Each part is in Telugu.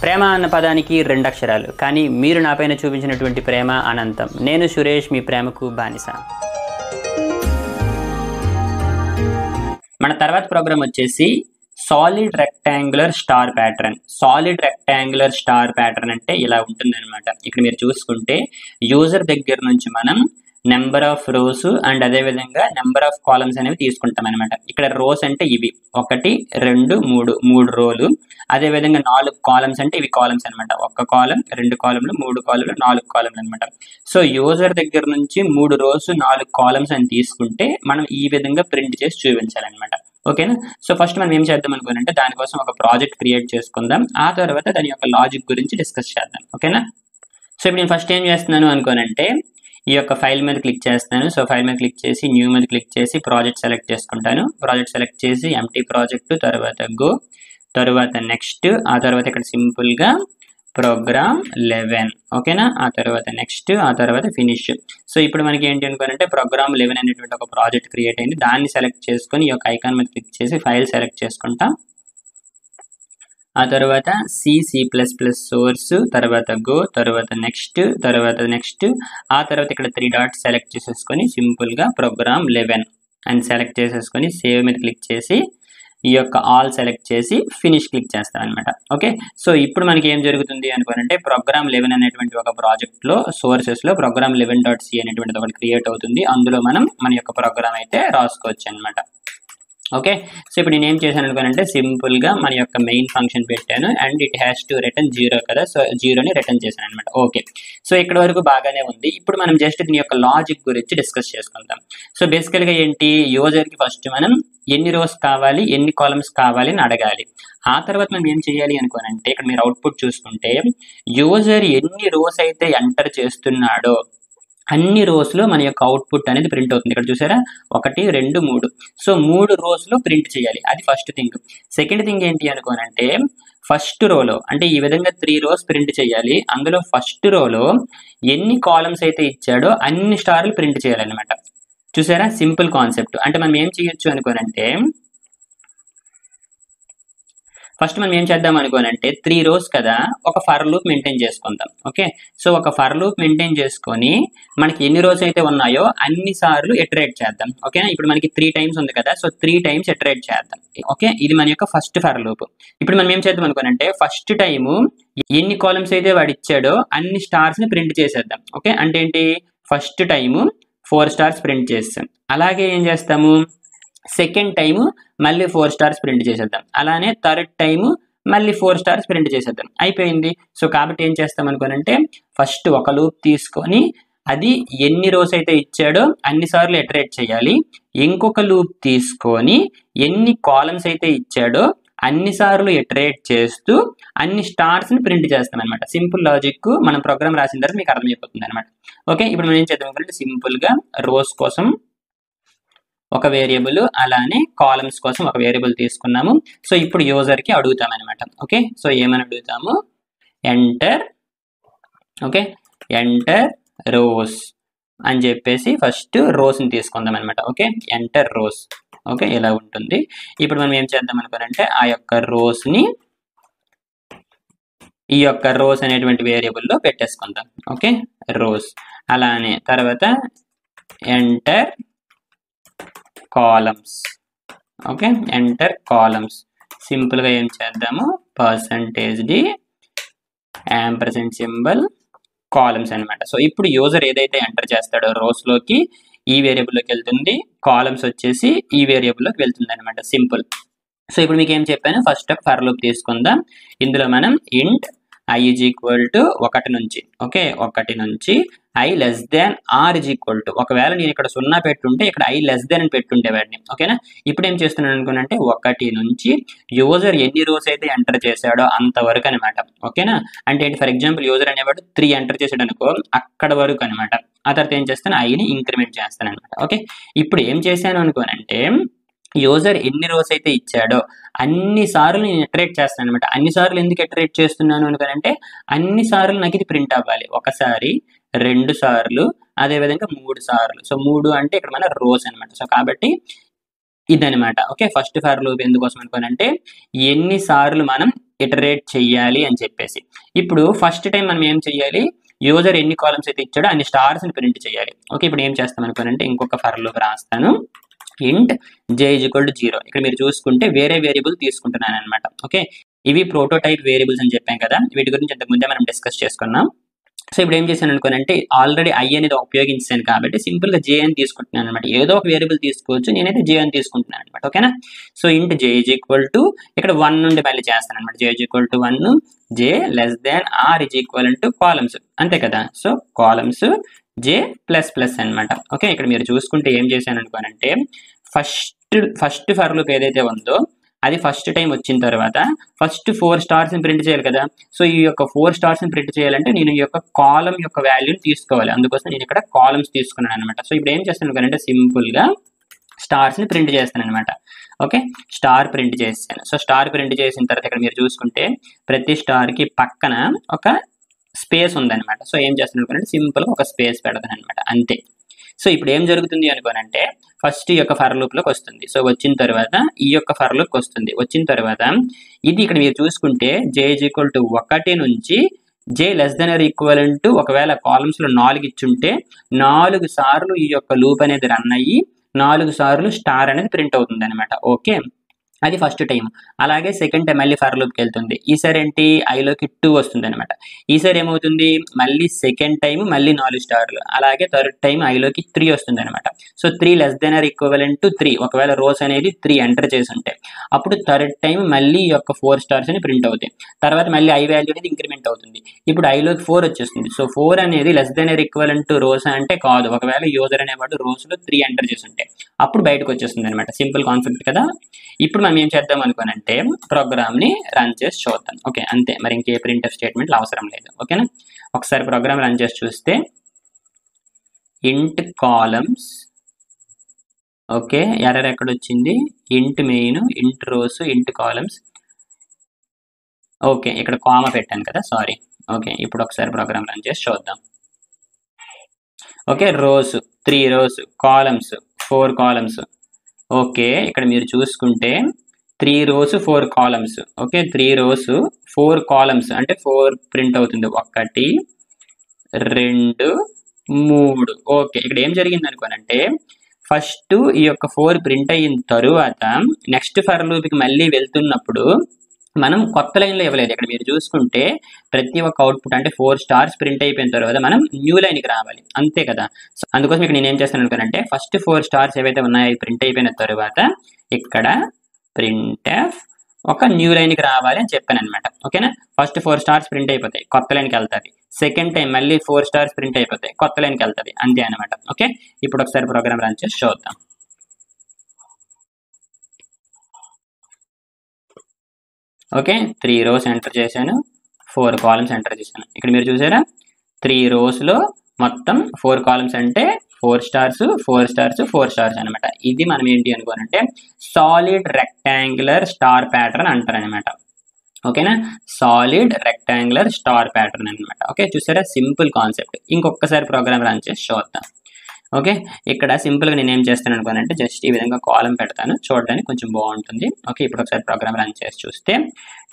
ప్రేమ అన్న పదానికి రెండు అక్షరాలు, కానీ మీరు నాపైన చూపించినటువంటి ప్రేమ అనంతం. నేను సురేష్, మీ ప్రేమకు బానిస. మన తర్వాత ప్రోగ్రామ్ వచ్చేసి solid rectangular star pattern. Solid rectangular star pattern అంటే ఇలా ఉంటుంది అనమాట. ఇక్కడ మీరు చూసుకుంటే యూజర్ దగ్గర నుంచి మనం నెంబర్ ఆఫ్ రోస్ అండ్ అదేవిధంగా నెంబర్ ఆఫ్ కాలమ్స్ అనేవి తీసుకుంటాం అనమాట. ఇక్కడ రోస్ అంటే ఇవి 1 2 3 3 రోలు, అదేవిధంగా 4 కాలమ్స్ అంటే ఇవి కాలమ్స్ అనమాట. 1 కాలం 2 కాలంలు 3 కాలంలు 4 కాలంలు అనమాట. సో యూజర్ దగ్గర నుంచి 3 రోస్ 4 కాలమ్స్ అని తీసుకుంటే మనం ఈ విధంగా ప్రింట్ చేసి చూపించాలన్నమాట. ఓకేనా? సో ఫస్ట్ మనం ఏం చేద్దాం అనుకోనంటే దానికోసం ఒక ప్రాజెక్ట్ క్రియేట్ చేసుకుందాం. ఆ తర్వాత దాని యొక్క లాజిక్ గురించి డిస్కస్ చేద్దాం. ఓకేనా? సో ఇప్పుడు నేను ఫస్ట్ ఏం చేస్తున్నాను అనుకోనంటే ఈ యొక్క ఫైల్ మీద క్లిక్ చేస్తాను. సో ఫైల్ మీద క్లిక్ చేసి న్యూ మీద క్లిక్ చేసి ప్రాజెక్ట్ సెలెక్ట్ చేసుకుంటాను. ప్రాజెక్ట్ సెలెక్ట్ చేసి ఎంటీ ప్రాజెక్ట్, తర్వాత గో, తర్వాత నెక్స్ట్, ఆ తర్వాత ఇక్కడ సింపుల్గా ప్రోగ్రామ్ 11. ఓకేనా? ఆ తర్వాత నెక్స్ట్, ఆ తర్వాత ఫినిష్. సో ఇప్పుడు మనకి ఏంటి అనుకోనంటే ప్రోగ్రామ్ 11 అనేటువంటి ఒక ప్రాజెక్ట్ క్రియేట్ అయింది. దాన్ని సెలెక్ట్ చేసుకొని ఈ యొక్క ఐకాన్ మీద క్లిక్ చేసి ఫైల్ సెలెక్ట్ చేసుకుంటాం. ఆ తర్వాత సి సోర్స్, తర్వాత గో, తర్వాత నెక్స్ట్, ఆ తర్వాత ఇక్కడ 3 డాట్స్ సెలెక్ట్ చేసేసుకొని సింపుల్గా ప్రోగ్రామ్ 11 అని సెలెక్ట్ చేసేసుకొని సేవ్ మీద క్లిక్ చేసి ఈ యొక్క ఆల్ సెలెక్ట్ చేసి ఫినిష్ క్లిక్ చేస్తాం అనమాట. ఓకే, సో ఇప్పుడు మనకి ఏం జరుగుతుంది అనుకోనంటే ప్రోగ్రామ్ 11 అనేటువంటి ఒక ప్రాజెక్ట్లో సోర్సెస్లో ప్రోగ్రామ్ 11.c అనేటువంటిది ఒకటి క్రియేట్ అవుతుంది. అందులో మనం మన యొక్క ప్రోగ్రామ్ అయితే రాసుకోవచ్చు అనమాట. ఓకే, సో ఇప్పుడు నేను ఏం చేశాను అనుకోనంటే సింపుల్గా మన యొక్క మెయిన్ ఫంక్షన్ పెట్టాను and it has to return 0 కదా, సో 0ని రిటర్న్ చేశాను అనమాట. ఓకే, సో ఇక్కడ వరకు బాగానే ఉంది. ఇప్పుడు మనం జస్ట్ దీని యొక్క లాజిక్ గురించి డిస్కస్ చేసుకుందాం. సో బేసికల్గా ఏంటి, యూజర్కి ఫస్ట్ మనం ఎన్ని రోస్ కావాలి, ఎన్ని కాలమ్స్ కావాలి అని అడగాలి. ఆ తర్వాత మనం ఏం చేయాలి అనుకోనంటే ఇక్కడ మీరు అవుట్పుట్ చూసుకుంటే యూజర్ ఎన్ని రోస్ అయితే ఎంటర్ చేస్తున్నాడో అన్ని రోస్లో మన యొక్క అవుట్పుట్ అనేది ప్రింట్ అవుతుంది. ఇక్కడ చూసారా 1 2 3, సో 3 రోస్లో ప్రింట్ చేయాలి. అది ఫస్ట్ థింగ్. సెకండ్ థింగ్ ఏంటి అనుకోనంటే ఫస్ట్ రోలో అంటే ఈ విధంగా 3 రోస్ ప్రింట్ చేయాలి. అందులో ఫస్ట్ రోలో ఎన్ని కాలమ్స్ అయితే ఇచ్చాడో అన్ని స్టార్లు ప్రింట్ చేయాలన్నమాట. చూసారా, సింపుల్ కాన్సెప్ట్. అంటే మనం ఏం చేయొచ్చు అనుకోనంటే ఫస్ట్ మనం ఏం చేద్దాం అనుకోనంటే 3 రోస్ కదా, ఒక ఫర్ లూప్ మెయింటైన్ చేసుకుందాం. ఓకే, సో ఒక ఫర్ లూప్ మెయింటైన్ చేసుకొని మనకి ఎన్ని రోస్ అయితే ఉన్నాయో అన్ని సార్లు ఇటరేట్ చేద్దాం. ఓకేనా? ఇప్పుడు మనకి 3 టైమ్స్ ఉంది కదా, సో 3 టైమ్స్ ఇటరేట్ చేద్దాం. ఓకే, ఇది మన యొక్క ఫస్ట్ ఫర్ లూప్. ఇప్పుడు మనం ఏం చేద్దాం అనుకోనంటే ఫస్ట్ టైము ఎన్ని కాలమ్స్ అయితే వాడు ఇచ్చాడో అన్ని స్టార్స్ని ప్రింట్ చేసేద్దాం. ఓకే, అంటే ఏంటి, ఫస్ట్ టైము 4 స్టార్స్ ప్రింట్ చేస్తాం. అలాగే ఏం చేస్తాము, సెకండ్ టైము మళ్ళీ 4 స్టార్స్ ప్రింట్ చేసేద్దాం. అలానే థర్డ్ టైము మళ్ళీ 4 స్టార్స్ ప్రింట్ చేసేద్దాం. అయిపోయింది. సో కాబట్టి ఏం చేస్తాం అనుకోనంటే ఫస్ట్ ఒక లూప్ తీసుకొని అది ఎన్ని రోస్ అయితే ఇచ్చాడో అన్నిసార్లు ఇటరేట్ చేయాలి. ఇంకొక లూప్ తీసుకొని ఎన్ని కాలమ్స్ అయితే ఇచ్చాడో అన్నిసార్లు ఇటరేట్ చేస్తూ అన్ని స్టార్స్ని ప్రింట్ చేస్తాం అనమాట. Simple logic. మనం ప్రోగ్రామ్ రాసిన తర్వాత మీకు అర్థమైపోతుంది అనమాట. ఓకే, ఇప్పుడు మనం ఏం చేద్దాం అనుకుంటే సింపుల్గా రోస్ కోసం ఒక వేరియబుల్, అలానే కాలమ్స్ కోసం ఒక వేరియబుల్ తీసుకున్నాము. సో ఇప్పుడు యూజర్కి అడుగుతాం అనమాట. ఓకే, సో ఏమని అడుగుతాము, ఎంటర్, ఓకే, ఎంటర్ రోస్ అని చెప్పేసి ఫస్ట్ రోస్ని తీసుకుందాం అనమాట. Okay, enter rose. ఓకే, ఇలా ఉంటుంది. ఇప్పుడు మనం ఏం చేద్దాం అనుకోనంటే ఆ యొక్క రోస్ని ఈ యొక్క రోస్ అనేటువంటి వేరియబుల్లో పెట్టేసుకుందాం. Okay, rows. అలానే తర్వాత enter columns. Okay, enter columns. సింపుల్గా ఏం చేద్దాము, %d యాంపర్సెంట్ సింబల్ కాలమ్స్ అనమాట. సో ఇప్పుడు యూజర్ ఏదైతే ఎంటర్ చేస్తాడో రోస్లోకి ఈ వేరియబుల్లోకి వెళ్తుంది, కాలమ్స్ వచ్చేసి ఈ వేరియబుల్లోకి వెళ్తుంది అనమాట. సింపుల్. సో ఇప్పుడు మీకు ఏం చెప్పాను, ఫస్ట్ ఫర్ లూప్ తీసుకుందాం. ఇందులో మనం ఇంట్ i is equal to 1 నుంచి, ఓకే, 1 నుంచి i less than r is equal to, ఒకవేళ నేను ఇక్కడ 0 పెట్టుంటే ఇక్కడ i less than అని పెట్టుండేవాడిని. ఓకేనా? ఇప్పుడు ఏం చేస్తున్నాను అనుకున్నంటే 1 నుంచి యూజర్ ఎన్ని రోస్ అయితే ఎంటర్ చేశాడో అంతవరకు అనమాట. ఓకేనా? అంటే ఫర్ ఎగ్జాంపుల్ యూజర్ అనేవాడు 3 ఎంటర్ చేశాడు అనుకో, అక్కడ వరకు అనమాట. ఆ తర్వాత ఏం చేస్తాను, iని ఇంక్రిమెంట్ చేస్తాను అనమాట. ఓకే, ఇప్పుడు ఏం చేశాను అనుకోనంటే యూజర్ ఎన్ని రోస్ అయితే ఇచ్చాడో అన్ని సార్లు నేను ఇటరేట్ చేస్తాను అనమాట. అన్ని సార్లు ఎందుకు ఇటరేట్ చేస్తున్నాను అనుకోనంటే అన్ని సార్లు నాకు ఇది ప్రింట్ అవ్వాలి. ఒకసారి, 2 సార్లు, అదేవిధంగా 3 సార్లు. సో 3 అంటే ఇక్కడ మన రోస్ అనమాట. సో కాబట్టి ఇదనమాట. ఓకే, ఫస్ట్ ఫర్ లూప్ ఎందుకోసం అనుకోనంటే ఎన్ని సార్లు మనం ఇటరేట్ చెయ్యాలి అని చెప్పేసి. ఇప్పుడు ఫస్ట్ టైం మనం ఏం చెయ్యాలి, యూజర్ ఎన్ని కాలమ్స్ అయితే ఇచ్చాడో అన్ని స్టార్స్ని ప్రింట్ చేయాలి. ఓకే, ఇప్పుడు ఏం చేస్తాం అనుకోనంటే ఇంకొక ఫర్ లూప్ రాస్తాను. ఇంట్ j = 0. ఇక్కడ మీరు చూసుకుంటే వేరే వేరియబుల్ తీసుకుంటున్నాను అనమాట. ఓకే, ఇవి ప్రోటోటైప్ వేరియబుల్స్ అని చెప్పాం కదా, వీటి గురించి ఇంతకుముందే మనం డిస్కస్ చేసుకున్నాం. సో ఇప్పుడు ఏం చేశాను అనుకోనంటే ఆల్రెడీ i అనేది ఉపయోగించాను కాబట్టి సింపుల్గా j అని తీసుకుంటున్నాను అనమాట. ఏదో ఒక వేరియబుల్ తీసుకోవచ్చు, నేనైతే j అని తీసుకుంటున్నాను అనమాట. ఓకేనా, సో ఇంట్ j = ఇక్కడ 1 నుండి మళ్ళీ చేస్తాను అనమాట. j = 1, j r కాలమ్స్, అంతే కదా. సో కాలమ్స్ j ++ అనమాట. ఓకే, ఇక్కడ మీరు చూసుకుంటే ఏం చేశాను అనుకోనంటే ఫస్ట్ ఫర్ లూప్ ఏదైతే ఉందో అది ఫస్ట్ టైం వచ్చిన తర్వాత ఫస్ట్ 4 స్టార్స్ని ప్రింట్ చేయాలి కదా. సో ఈ యొక్క 4 స్టార్స్ని ప్రింట్ చేయాలంటే నేను ఈ యొక్క కాలం యొక్క వాల్యూని తీసుకోవాలి. అందుకోసం నేను ఇక్కడ కాలమ్స్ తీసుకున్నాను అనమాట. సో ఇప్పుడు ఏం చేస్తాను అనుకోనంటే సింపుల్గా స్టార్స్ని ప్రింట్ చేస్తాను అనమాట. ఓకే, స్టార్ ప్రింట్ చేస్తాను. సో స్టార్ ప్రింట్ చేసిన తర్వాత ఇక్కడ మీరు చూసుకుంటే ప్రతి స్టార్కి పక్కన ఒక స్పేస్ ఉందన్నమాట. సో ఏం చేస్తాను అనుకోనంటే సింపుల్గా ఒక స్పేస్ పెడతాను అనమాట, అంతే. సో ఇప్పుడు ఏం జరుగుతుంది అనుకోనంటే ఫస్ట్ ఈ యొక్క ఫర్ లూప్లోకి వస్తుంది. సో వచ్చిన తర్వాత ఈ యొక్క ఫర్ లూప్కి వస్తుంది. వచ్చిన తర్వాత ఇది ఇక్కడ మీరు చూసుకుంటే j = 1 నుంచి j <= ఒకవేళ కాలమ్స్లో 4 ఇచ్చుంటే 4 సార్లు ఈ యొక్క లూప్ అనేది రన్ అయ్యి 4 సార్లు స్టార్ అనేది ప్రింట్ అవుతుంది అనమాట. ఓకే, అది ఫస్ట్ టైం. అలాగే సెకండ్ టైం మళ్ళీ ఫర్ లూప్కి వెళ్తుంది. ఈసారి ఏంటి ఐలోకి 2 వస్తుంది అనమాట. ఈసారి ఏమవుతుంది మళ్ళీ సెకండ్ టైం మళ్ళీ 4 స్టార్లు. అలాగే థర్డ్ టైం ఐలోకి 3 వస్తుంది అనమాట. సో 3 <= 3 ఒకవేళ రోస్ అనేది 3 ఎంటర్ చేసి ఉంటే అప్పుడు థర్డ్ టైం మళ్ళీ ఈ యొక్క 4 స్టార్స్ అని ప్రింట్ అవుతాయి. తర్వాత మళ్ళీ ఐ వాల్యూ అనేది ఇంక్రిమెంట్ అవుతుంది. ఇప్పుడు ఐలోకి 4 వచ్చేస్తుంది. సో 4 అనేది <= రోస్ అంటే కాదు, ఒకవేళ యూజర్ అనేవాడు రోస్లో 3 ఎంటర్ చేసి ఉంటే అప్పుడు బయటకు వచ్చేస్తుంది అనమాట. సింపుల్ కాన్సెప్ట్ కదా. ఇప్పుడు మనం ఏం చేద్దాం అనుకోనంటే ప్రోగ్రామ్ని రన్ చేసి చూద్దాం. ఓకే, అంతే, మరి ఇంకే ప్రింట్ఎఫ్ స్టేట్మెంట్లు అవసరం లేదు. ఓకేనా, ఒకసారి ప్రోగ్రామ్ రన్ చేసి చూస్తే ఇంట్ కాలమ్స్, ఓకే, ఎర్రర్ ఎక్కడ వచ్చింది, ఇంట్ మెయిన్, ఇంట్ రోస్, ఇంట్ కాలమ్స్. ఓకే, ఇక్కడ కామా పెట్టాను కదా, సారీ. ఓకే, ఇప్పుడు ఒకసారి ప్రోగ్రామ్ రన్ చేసి చూద్దాం. Okay, rows 3 rows, columns 4 columns. Okay, ఇక్కడ మీరు చూసుకుంటే 3 rows 4 columns. Okay, 3 rows 4 columns అంటే 4 ప్రింట్ అవుతుంది. 1 2 3. ఓకే, ఇక్కడ ఏం జరిగింది అనుకోనంటే ఫస్ట్ ఈ యొక్క 4 ప్రింట్ అయిన తరువాత నెక్స్ట్ ఫర్ లూప్కి మళ్ళీ వెళ్తున్నప్పుడు మనం కొత్త లైన్లో ఇవ్వలేదు. ఇక్కడ మీరు చూసుకుంటే ప్రతి ఒక్క అవుట్పుట్ అంటే 4 స్టార్స్ ప్రింట్ అయిపోయిన తర్వాత మనం న్యూ లైన్కి రావాలి, అంతే కదా. సో అందుకోసం ఇక్కడ నేను ఏం చేస్తాను అనుకోనంటే ఫస్ట్ 4 స్టార్స్ ఏవైతే ఉన్నాయో ప్రింట్ అయిపోయిన తర్వాత ఇక్కడ ప్రింట్ఎఫ్ ఒక న్యూ లైన్కి రావాలి అని చెప్పాను అనమాట. ఓకేనా, ఫస్ట్ 4 స్టార్స్ ప్రింట్ అయిపోతాయి, కొత్త లైన్కి వెళ్తుంది. సెకండ్ టైం మళ్ళీ 4 స్టార్స్ ప్రింట్ అయిపోతాయి, కొత్త లైన్కి వెళ్తుంది, అంతే అనమాట. ఓకే, ఇప్పుడు ఒకసారి ప్రోగ్రామ్ రన్ చేసి చూద్దాం. ఓకే, 3 రోస్ ఎంటర్ చేశాను, 4 కాలమ్స్ ఎంటర్ చేశాను. ఇక్కడ మీరు చూసారా 3 రోస్లో మొత్తం 4 కాలమ్స్ అంటే 4 స్టార్స్ 4 స్టార్స్ 4 స్టార్స్ అనమాట. ఇది మనం ఏంటి అనుకోనంటే సాలిడ్ రెక్టాంగులర్ స్టార్ ప్యాటర్న్ అంటారు అనమాట. ఓకేనా, సాలిడ్ రెక్టాంగులర్ స్టార్ ప్యాటర్న్ అనమాట. ఓకే, చూసారా సింపుల్ కాన్సెప్ట్. ఇంకొకసారి ప్రోగ్రామ్ రన్ చేసి చూద్దాం. ఓకే, ఇక్కడ సింపుల్గా నేను ఏం చేస్తాను అనుకోనంటే జస్ట్ ఈ విధంగా కాలం పెడతాను, చూడడానికి కొంచెం బాగుంటుంది. ఓకే, ఇప్పుడు ఒకసారి ప్రోగ్రామ్ రన్ చేసి చూస్తే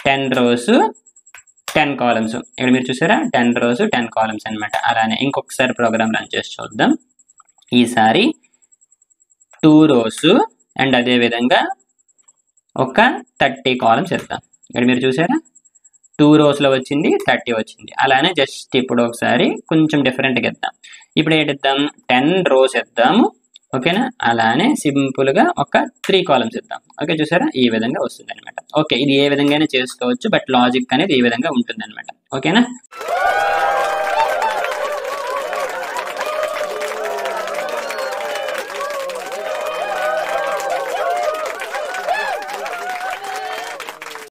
10 రోస్ 10 కాలమ్స్. ఇక్కడ మీరు చూసారా 10 రోస్ 10 కాలమ్స్ అనమాట. అలానే ఇంకొకసారి ప్రోగ్రామ్ రన్ చేసి చూద్దాం. ఈసారి 2 రోస్ అండ్ అదేవిధంగా ఒక 30 కాలమ్స్ ఇద్దాం. ఇక్కడ మీరు చూసారా 2 రోస్లో వచ్చింది, 30 వచ్చింది. అలానే జస్ట్ ఇప్పుడు ఒకసారి కొంచెం డిఫరెంట్గా ఇద్దాం. ఇప్పుడు ఏంటిద్దాం 10 రోస్ ఇద్దాము. ఓకేనా, అలానే సింపుల్గా ఒక 3 కాలమ్స్ ఇద్దాం. ఓకే, చూసారా ఈ విధంగా వస్తుంది అనమాట. ఓకే, ఇది ఏ విధంగా చేసుకోవచ్చు, బట్ లాజిక్ అనేది ఈ విధంగా ఉంటుంది అనమాట. ఓకేనా.